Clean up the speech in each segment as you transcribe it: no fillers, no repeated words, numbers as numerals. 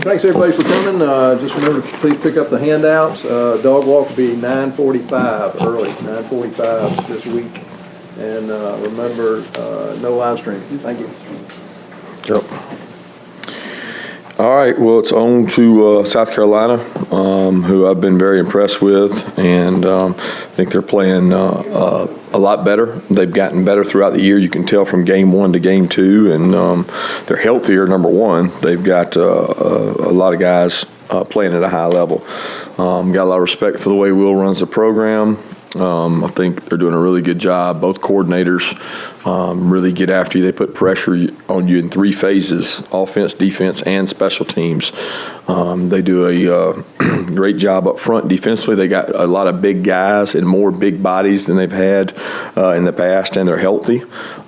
Thanks everybody for coming. Just remember to please pick up the handouts. Dog walk will be 9:45 early, 9:45 this week. And remember, no live stream. Thank you. Yep. All right, well, it's on to South Carolina, who I've been very impressed with, and I think they're playing a lot better. They've gotten better throughout the year. You can tell from game 1 to game 2, and they're healthier, number one. They've got a lot of guys playing at a high level. Got a lot of respect for the way Will runs the program. I think they're doing a really good job. Both coordinators really get after you. They put pressure on you in 3 phases: offense, defense, and special teams. They do a great job up front defensively. They got a lot of big guys and more big bodies than they've had in the past, and they're healthy.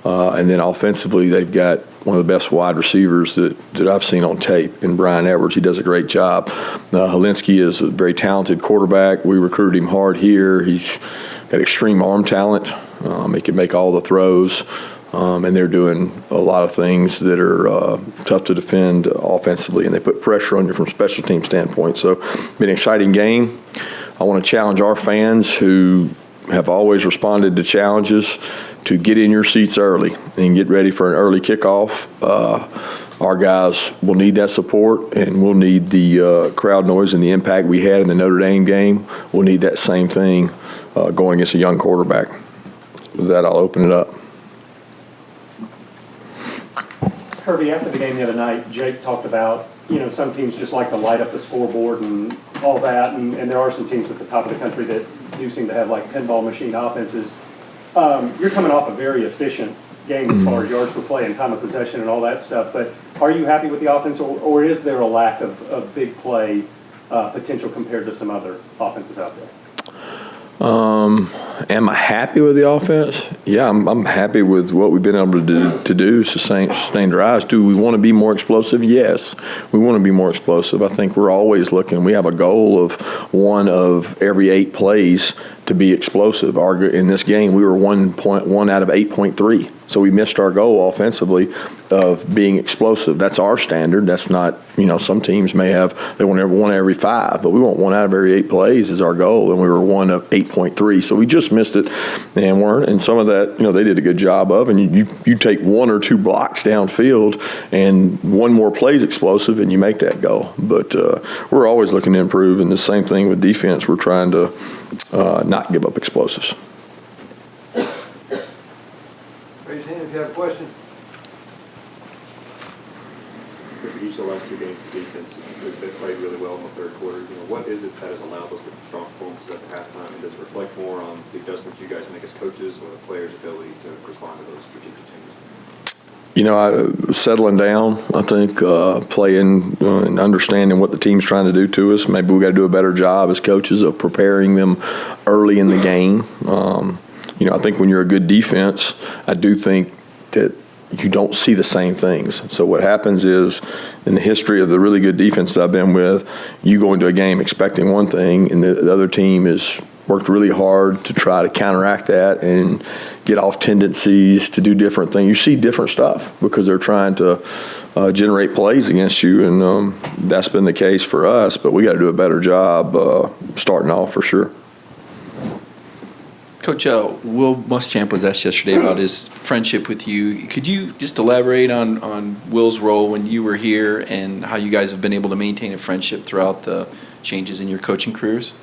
And then offensively, they've got one of the best wide receivers that I've seen on tape in Brian Edwards. He does a great job. Helinski is a very talented quarterback. We recruited him hard here. He's got extreme arm talent. He can make all the throws. And they're doing a lot of things that are tough to defend offensively, and they put pressure on you from special team standpoint. So been an exciting game. I want to challenge our fans who have always responded to challenges to get in your seats early and get ready for an early kickoff. Our guys will need that support, and we'll need the crowd noise and the impact we had in the Notre Dame game. We'll need that same thing going against a young quarterback. With that, I'll open it up. Kirby, after the game the other night, Jake talked about, some teams just like to light up the scoreboard and all that, and there are some teams at the top of the country that do seem to have like pinball machine offenses. You're coming off a very efficient game as far as yards per play and time of possession and all that stuff, but are you happy with the offense, or is there a lack of big play potential compared to some other offenses out there? Am I happy with the offense? Yeah, I'm happy with what we've been able to do, sustain drives. Do we want to be more explosive? Yes, we want to be more explosive. I think we're always looking. We have a goal of 1 of every 8 plays to be explosive. In this game, we were 1 out of 8.3. So we missed our goal offensively of being explosive. That's our standard. That's not, some teams may have, they want 1 every 5, but we want 1 out of every 8 plays is our goal, and we were 1 of 8.3. So we just missed it and weren't. And some of that, they did a good job of. And you take 1 or 2 blocks downfield and 1 more play is explosive, and you make that goal. But we're always looking to improve. And the same thing with defense. We're trying to not give up explosives. Raise your hand if you have a question. Each of the last 2 games, the defense has been played really well in the third quarter. What is it that has allowed those strong performances at the halftime? And does it reflect more on the adjustments you guys make as coaches or the players' ability to respond to those strategic changes? Settling down, I think, playing and understanding what the team's trying to do to us. Maybe we got to do a better job as coaches of preparing them early in the game. I think when you're a good defense, I do think that you don't see the same things. So what happens is, in the history of the really good defense that I've been with, you go into a game expecting one thing, and the other team has worked really hard to try to counteract that and get off tendencies to do different things. You see different stuff because they're trying to generate plays against you, and that's been the case for us, but we got to do a better job starting off for sure. Coach, Will Muschamp was asked yesterday about his friendship with you. Could you just elaborate on Will's role when you were here and how you guys have been able to maintain a friendship throughout the changes in your coaching careers?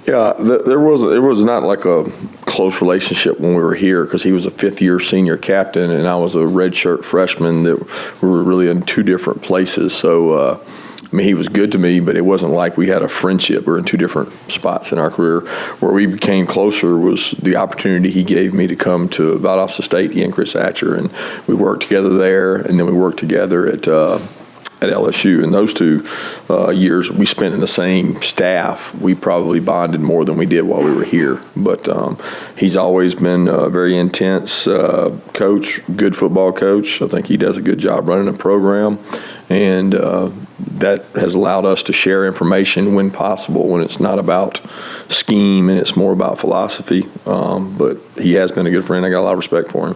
Yeah, there was not like a close relationship when we were here because he was a 5th-year senior captain and I was a redshirt freshman. That we were really in 2 different places. So, he was good to me, but it wasn't like we had a friendship. We were in 2 different spots in our career. Where we became closer was the opportunity he gave me to come to Valdosta State, he and Chris Hatcher, and we worked together there, and then we worked together at LSU. And those 2 years we spent in the same staff, we probably bonded more than we did while we were here. But he's always been a very intense coach, good football coach. I think he does a good job running a program. And that has allowed us to share information when possible, when it's not about scheme and it's more about philosophy. But he has been a good friend. I got a lot of respect for him.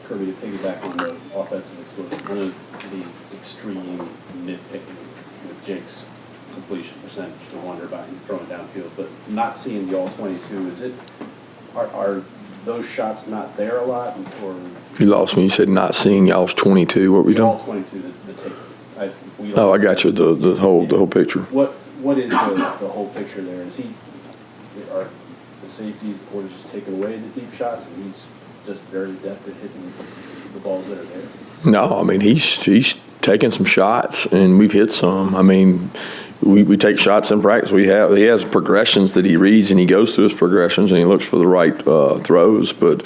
Kirby, to piggyback on the offensive explosion, one of the extreme nitpicking with Jake's completion percentage to wonder about him throwing downfield, but not seeing the all 22, are those shots not there a lot, or? You lost me. You said not seeing y'all's 22. What were we The all doing? 22, the tape. Oh, I got you. The whole picture. What is the whole picture there? Are the safeties, the quarters just taking away the deep shots, and he's just very adept at hitting the balls that are there? No, I mean, he's taken some shots, and we've hit some. I mean, we take shots in practice. He has progressions that he reads, and he goes through his progressions, and he looks for the right throws. But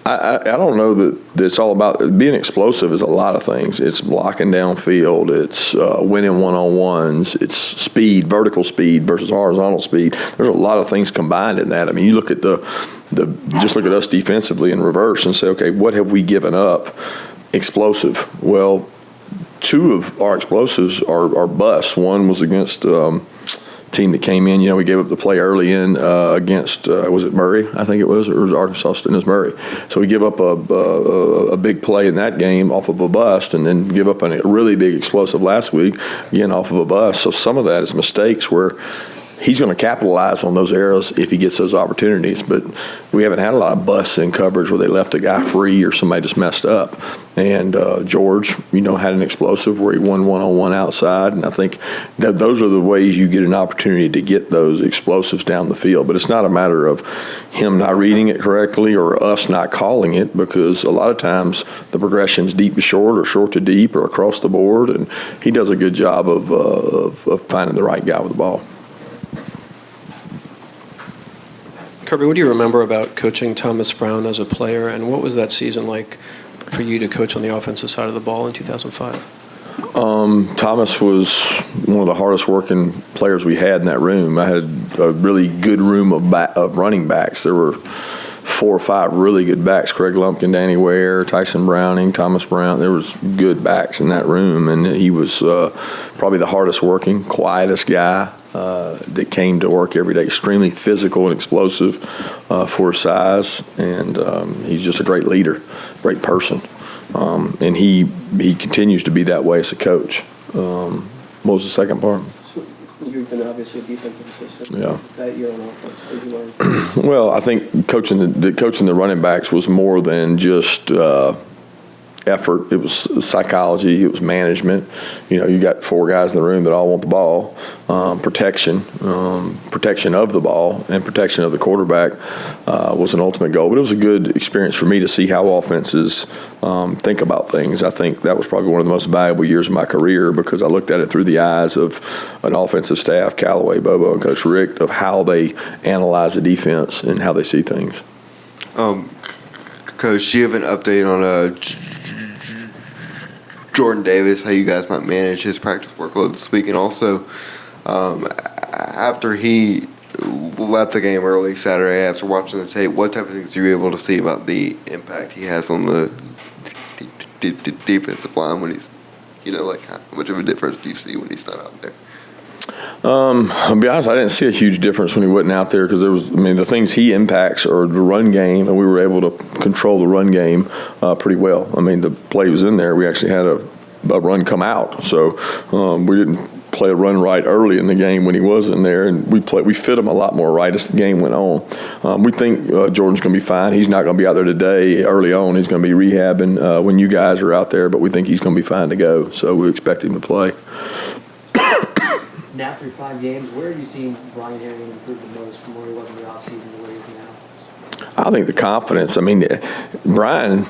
I don't know that it's all about being explosive. Is a lot of things. It's blocking downfield. It's winning one-on-ones. It's speed, vertical speed versus horizontal speed. There's a lot of things combined in that. I mean, you look at just look at us defensively in reverse and say, okay, what have we given up? Explosive. Well, two of our explosives are busts. One was against a team that came in. We gave up the play early in against, was it Murray? I think it was, or was Arkansas State? It was Murray. So we give up a big play in that game off of a bust, and then give up a really big explosive last week, again, off of a bust. So some of that is mistakes where he's going to capitalize on those errors if he gets those opportunities. But we haven't had a lot of busts in coverage where they left a guy free or somebody just messed up. And George, had an explosive where he won one-on-one outside. And I think that those are the ways you get an opportunity to get those explosives down the field. But it's not a matter of him not reading it correctly or us not calling it, because a lot of times the progression's deep to short or short to deep or across the board. And he does a good job of finding the right guy with the ball. Kirby, what do you remember about coaching Thomas Brown as a player, and what was that season like for you to coach on the offensive side of the ball in 2005? Thomas was one of the hardest working players we had in that room. I had a really good room of running backs. There were 4 or 5 really good backs: Craig Lumpkin, Danny Ware, Tyson Browning, Thomas Brown. There was good backs in that room, and he was probably the hardest working, quietest guy that came to work every day. Extremely physical and explosive for his size, and he's just a great leader, great person, and he continues to be that way as a coach. What was the second part? So you've been obviously a defensive assistant. Yeah. That year on offense, what did you learn? Well, I think coaching the running backs was more than just effort. It was psychology. It was management. You got 4 guys in the room that all want the ball. Protection of the ball and protection of the quarterback was an ultimate goal. But it was a good experience for me to see how offenses think about things. I think that was probably one of the most valuable years of my career, because I looked at it through the eyes of an offensive staff, Callaway, Bobo, and Coach Rick, of how they analyze the defense and how they see things. Coach, do you have an update on Jordan Davis, how you guys might manage his practice workload this week? And also, after he left the game early Saturday, after watching the tape, what type of things are you able to see about the impact he has on the defensive line when he's, how much of a difference do you see when he's not out there? I'll be honest, I didn't see a huge difference when he wasn't out there, because the things he impacts are the run game, and we were able to control the run game pretty well. The play was in there. We actually had a run come out, so we didn't play a run right early in the game when he was in there, and we fit him a lot more right as the game went on. We think Jordan's going to be fine. He's not going to be out there today early on. He's going to be rehabbing when you guys are out there, but we think he's going to be fine to go, so we expect him to play. Now through 5 games, where have you seen Brian Herring improve the most from where he was in the offseason to where he is now? I think the confidence. Brian,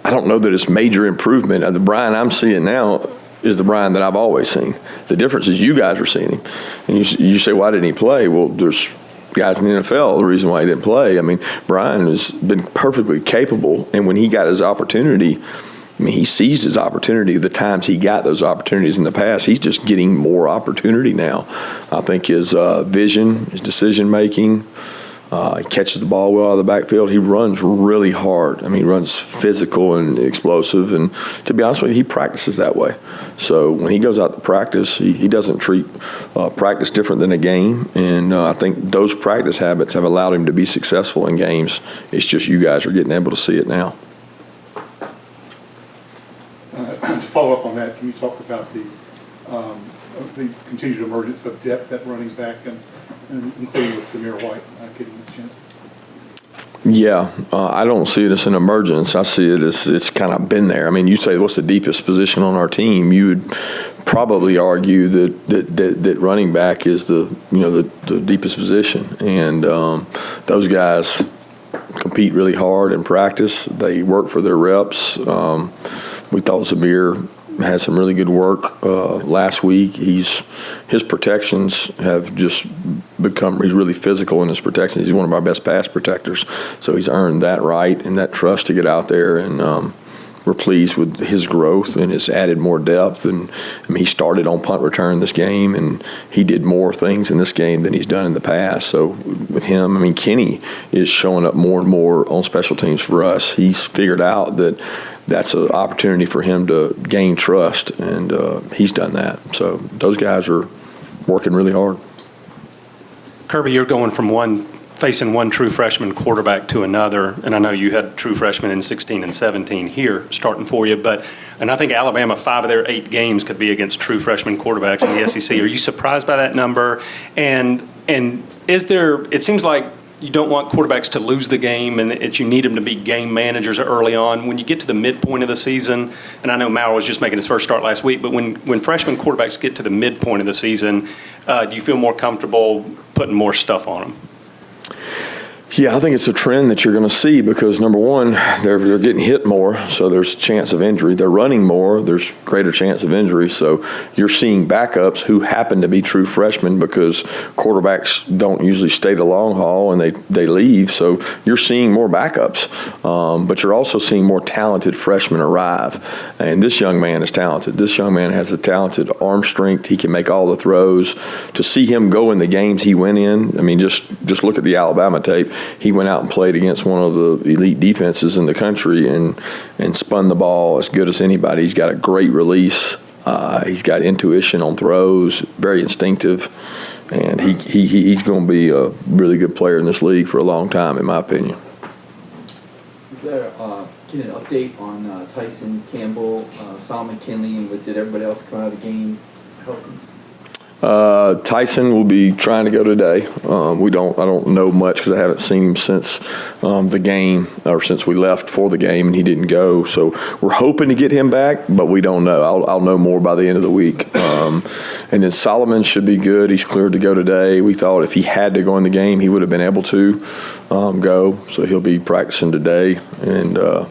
I don't know that it's major improvement. The Brian I'm seeing now is the Brian that I've always seen. The difference is you guys are seeing him. And you say, why didn't he play? Well, there's guys in the NFL, the reason why he didn't play. Brian has been perfectly capable, and when he got his opportunity, he seized his opportunity the times he got those opportunities in the past. He's just getting more opportunity now. I think his vision, his decision-making, He catches the ball well out of the backfield. He runs really hard. I mean, he runs physical and explosive. And to be honest with you, he practices that way. So when he goes out to practice, he doesn't treat practice different than a game. And I think those practice habits have allowed him to be successful in games. It's just you guys are getting able to see it now. To follow up on that, can you talk about the continued emergence of depth at running back and including with Samir White getting his chances? Yeah, I don't see it as an emergence. I see it as it's kind of been there. I mean, you say what's the deepest position on our team? You would probably argue that running back is the deepest position, and those guys compete really hard in practice. They work for their reps. We thought Samir had some really good work last week. His protections have just become, he's really physical in his protections. He's one of our best pass protectors. So he's earned that right and that trust to get out there, and we're pleased with his growth, and it's added more depth. And I mean, he started on punt return this game, and he did more things in this game than he's done in the past. So with him, I mean, Kenny is showing up more and more on special teams for us. He's figured out that that's an opportunity for him to gain trust, and he's done that. So those guys are working really hard. Kirby, you're going from facing one true freshman quarterback to another, and I know you had true freshmen in 16 and 17 here starting for you, and I think Alabama, 5 of their 8 games could be against true freshman quarterbacks in the SEC. Are you surprised by that number? And is there, it seems like you don't want quarterbacks to lose the game, and you need them to be game managers early on. When you get to the midpoint of the season, and I know Maurer was just making his first start last week, but when freshman quarterbacks get to the midpoint of the season, do you feel more comfortable putting more stuff on them? Yeah, I think it's a trend that you're going to see because, number one, they're getting hit more, so there's a chance of injury. They're running more, there's greater chance of injury. So you're seeing backups who happen to be true freshmen because quarterbacks don't usually stay the long haul and they leave. So you're seeing more backups, but you're also seeing more talented freshmen arrive. And this young man is talented. This young man has a talented arm strength. He can make all the throws. To see him go in the games he went in, I mean, just look at the Alabama tape. He went out and played against one of the elite defenses in the country and spun the ball as good as anybody. He's got a great release. He's got intuition on throws, very instinctive, and he's going to be a really good player in this league for a long time, in my opinion. Is there get an update on Tyson Campbell, Solomon Kinley, and did everybody else come out of the game helping? Tyson will be trying to go today. I don't know much because I haven't seen him since the game or since we left for the game, and he didn't go. So we're hoping to get him back, but we don't know. I'll know more by the end of the week. And then Solomon should be good. He's cleared to go today. We thought if he had to go in the game, he would have been able to go. So he'll be practicing today, and I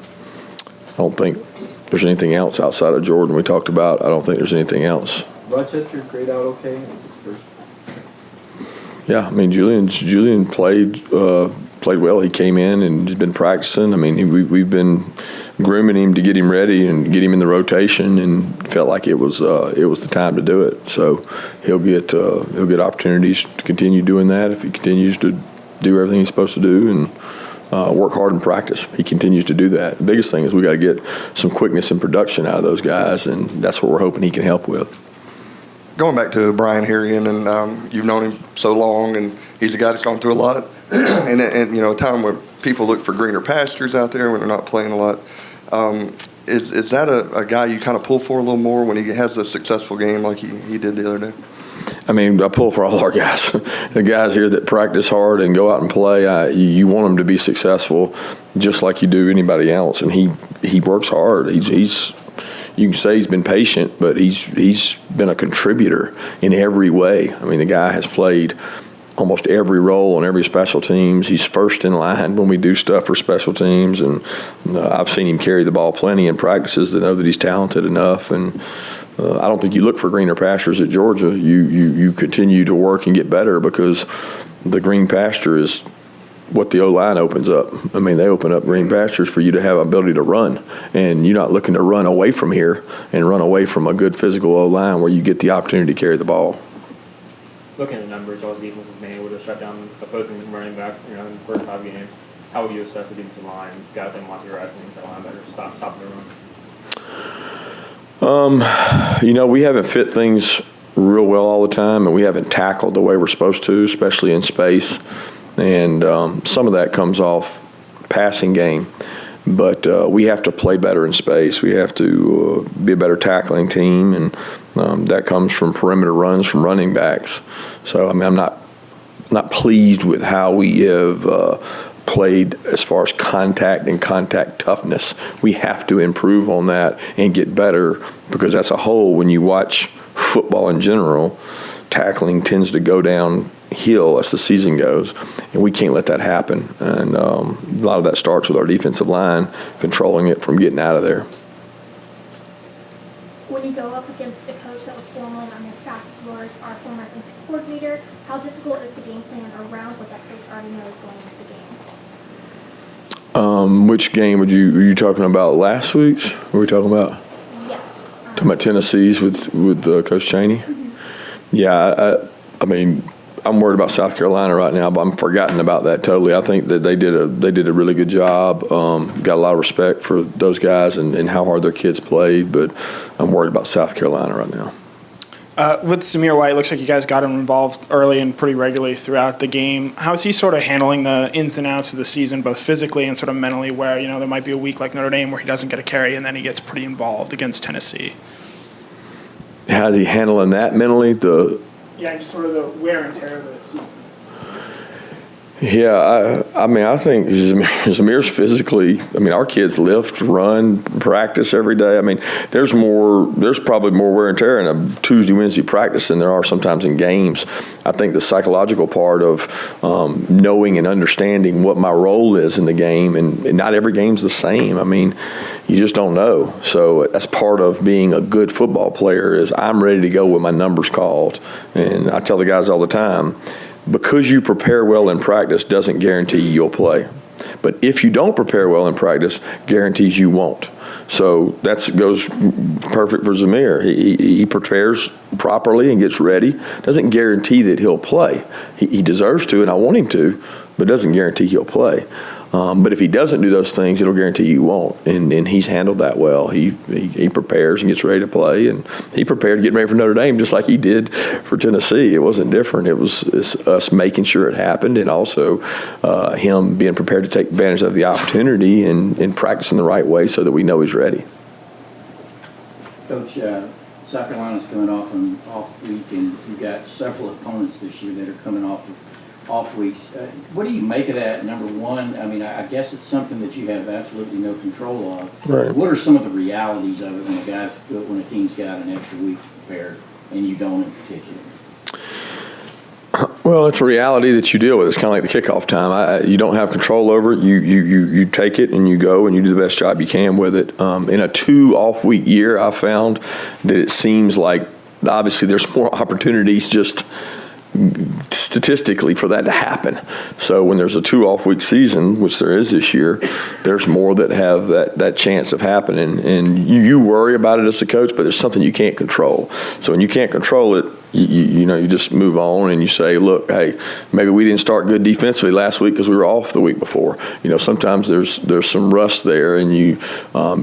don't think there's anything else outside of Jordan we talked about. I don't think there's anything else. Rochester grade out okay? It was his first. Yeah, I mean Julian played well. He came in and has been practicing. I mean we've been grooming him to get him ready and get him in the rotation, and felt like it was the time to do it. So he'll get opportunities to continue doing that if he continues to do everything he's supposed to do and work hard in practice. He continues to do that. The biggest thing is we got to get some quickness and production out of those guys, and that's what we're hoping he can help with. Going back to Brian Harrion, and you've known him so long, and he's a guy that's gone through a lot, and you know, a time where people look for greener pastures out there when they're not playing a lot. Is that a guy you kind of pull for a little more when he has a successful game like he did the other day? I mean, I pull for all our guys. The guys here that practice hard and go out and play, you want them to be successful just like you do anybody else. And he works hard. You can say he's been patient, but he's been a contributor in every way. I mean, the guy has played almost every role on every special teams. He's first in line when we do stuff for special teams, and I've seen him carry the ball plenty in practices to know that he's talented enough. And I don't think you look for greener pastures at Georgia. You continue to work and get better because the green pasture is what the O-line opens up. I mean, they open up green pastures for you to have ability to run, and you're not looking to run away from here and run away from a good physical O-line where you get the opportunity to carry the ball. looking at the numbers, all the defense has been able to shut down opposing running backs, in the first 5 games. How would you assess the defensive line, guys like Monty Rice and inside linebacker, stopping the run? We haven't fit things real well all the time, and we haven't tackled the way we're supposed to, especially in space. And some of that comes off passing game. But we have to play better in space. We have to be a better tackling team, and that comes from perimeter runs from running backs. So, I'm not pleased with how we have played as far as contact and contact toughness. We have to improve on that and get better, because as a whole, when you watch football in general, tackling tends to go downhill as the season goes, and we can't let that happen. And a lot of that starts with our defensive line controlling it from getting out of there. When you go up against a coach that was formerly on his staff of yours, our former offensive coordinator, how difficult is to game plan around what that coach already knows going into the game? Which game were you talking about last week's? What were we talking about? Yes. Talking about Tennessee's with Coach Chaney? Mm-hmm. Yeah, I'm worried about South Carolina right now, but I'm forgotten about that totally. I think that they did a really good job. Got a lot of respect for those guys and how hard their kids played, but I'm worried about South Carolina right now. With Zamir White, it looks like you guys got him involved early and pretty regularly throughout the game. How is he sort of handling the ins and outs of the season, both physically and sort of mentally, where, there might be a week like Notre Dame where he doesn't get a carry and then he gets pretty involved against Tennessee? How's he handling that mentally? Yeah, just sort of the wear and tear of the season. Yeah, I think Zamir's physically, our kids lift, run, practice every day. There's probably more wear and tear in a Tuesday, Wednesday practice than there are sometimes in games. I think the psychological part of knowing and understanding what my role is in the game, and not every game's the same. You just don't know. So that's part of being a good football player is I'm ready to go when my number's called. And I tell the guys all the time, because you prepare well in practice doesn't guarantee you'll play. But if you don't prepare well in practice, guarantees you won't. So that goes perfect for Zamir. He prepares properly and gets ready. Doesn't guarantee that he'll play. He deserves to, and I want him to, but doesn't guarantee he'll play. But if he doesn't do those things, it'll guarantee you won't. And he's handled that well. He prepares and gets ready to play, and he prepared to get ready for Notre Dame just like he did for Tennessee. It wasn't different. It's us making sure it happened, and also him being prepared to take advantage of the opportunity and practicing the right way so that we know he's ready. Coach, South Carolina's coming off an off week, and you've got several opponents this year that are coming off weeks. What do you make of that, number one? I guess it's something that you have absolutely no control of. Right. What are some of the realities of it when a team's got an extra week to prepare and you don't in particular? Well, it's a reality that you deal with. It's kind of like the kickoff time. You don't have control over it. You take it and you go and you do the best job you can with it. In a 2 off-week year, I found that it seems like obviously there's more opportunities just statistically for that to happen. So when there's a 2 off-week season, which there is this year, there's more that have that chance of happening. And you worry about it as a coach, but there's something you can't control. So when you can't control it, you just move on and you say, look, hey, maybe we didn't start good defensively last week because we were off the week before. Sometimes there's some rust there, and you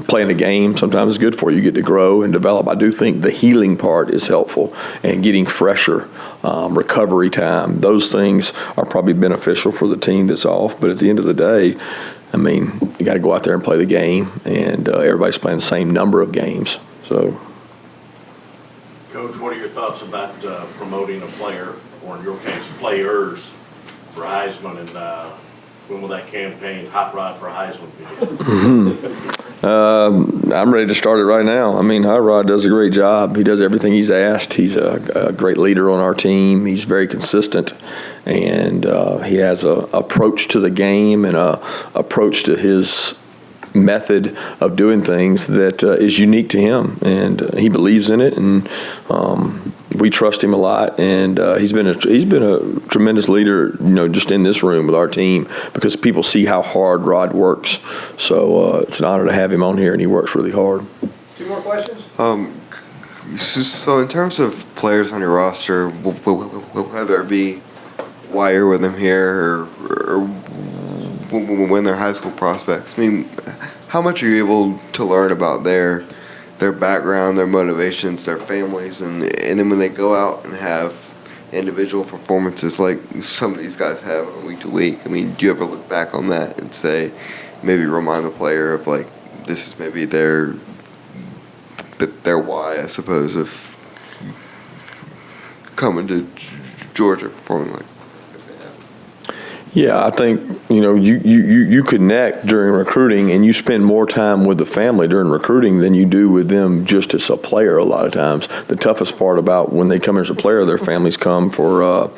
playing a game sometimes is good for you. You get to grow and develop. I do think the healing part is helpful, and getting fresher, recovery time. Those things are probably beneficial for the team that's off. But at the end of the day, you got to go out there and play the game, and everybody's playing the same number of games. So. Coach, what are your thoughts about promoting a player, or in your case, players, for Heisman, and when will that campaign, Hot Rod for Heisman, begin? I'm ready to start it right now. Hot Rod does a great job. He does everything he's asked. He's a great leader on our team. He's very consistent, and he has an approach to the game and an approach to his method of doing things that is unique to him, and he believes in it, and we trust him a lot, and he's been a tremendous leader, just in this room with our team, because people see how hard Rod works. So it's an honor to have him on here, and he works really hard. 2 more questions? So in terms of players on your roster, will there be wire with them here or when they're high school prospects? I mean, how much are you able to learn about their background, their motivations, their families, and then when they go out and have individual performances like some of these guys have week to week? I mean, do you ever look back on that and say, maybe remind the player of like, this is maybe their why, I suppose, of coming to Georgia performing like they have? Yeah, I think, you connect during recruiting and you spend more time with the family during recruiting than you do with them just as a player a lot of times. The toughest part about when they come as a player, their families come for,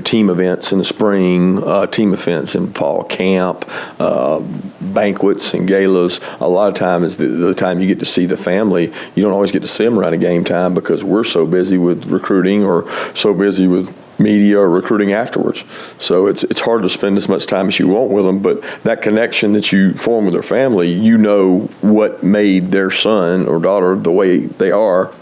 team events in the spring, team events in fall camp, banquets and galas. A lot of time is the time you get to see the family. You don't always get to see them around a game time because we're so busy with recruiting or so busy with media or recruiting afterwards. So it's hard to spend as much time as you want with them, but that connection that you form with their family, what made their son or daughter the way they are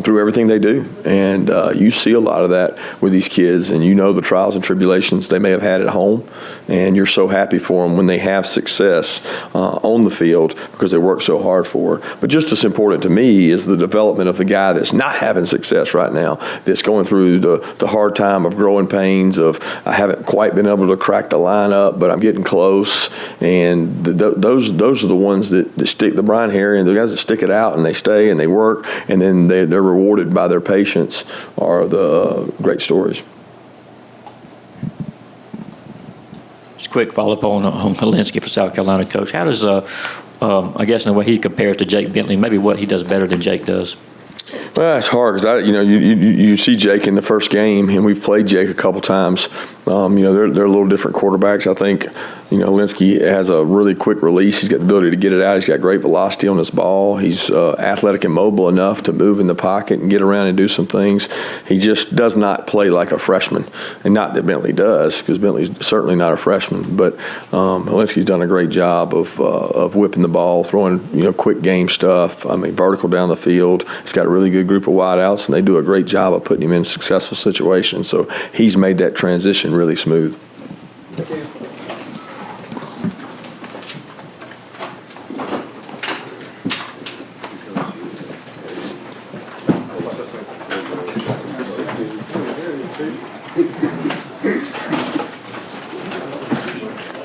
through everything they do. And you see a lot of that with these kids, and the trials and tribulations they may have had at home, and you're so happy for them when they have success on the field because they work so hard for it. But just as important to me is the development of the guy that's not having success right now, that's going through the hard time of growing pains of, I haven't quite been able to crack the lineup, but I'm getting close. And those are the ones that stick the Brian Harry, and the guys that stick it out and they stay and they work, and then they're rewarded by their patience are the great stories. Just a quick follow-up on Helinski for South Carolina, Coach. How does, I guess in the way he compares to Jake Bentley, maybe what he does better than Jake does? Well, it's hard because you see Jake in the first game, and we've played Jake a couple times. They're a little different quarterbacks. I think Helinski has a really quick release. He's got the ability to get it out. He's got great velocity on his ball. He's athletic and mobile enough to move in the pocket and get around and do some things. He just does not play like a freshman, and not that Bentley does, because Bentley's certainly not a freshman. But Helinski's done a great job of whipping the ball, throwing quick game stuff. I mean, vertical down the field. He's got a really good group of wideouts, and they do a great job of putting him in successful situations. So he's made that transition really smooth. Thank you.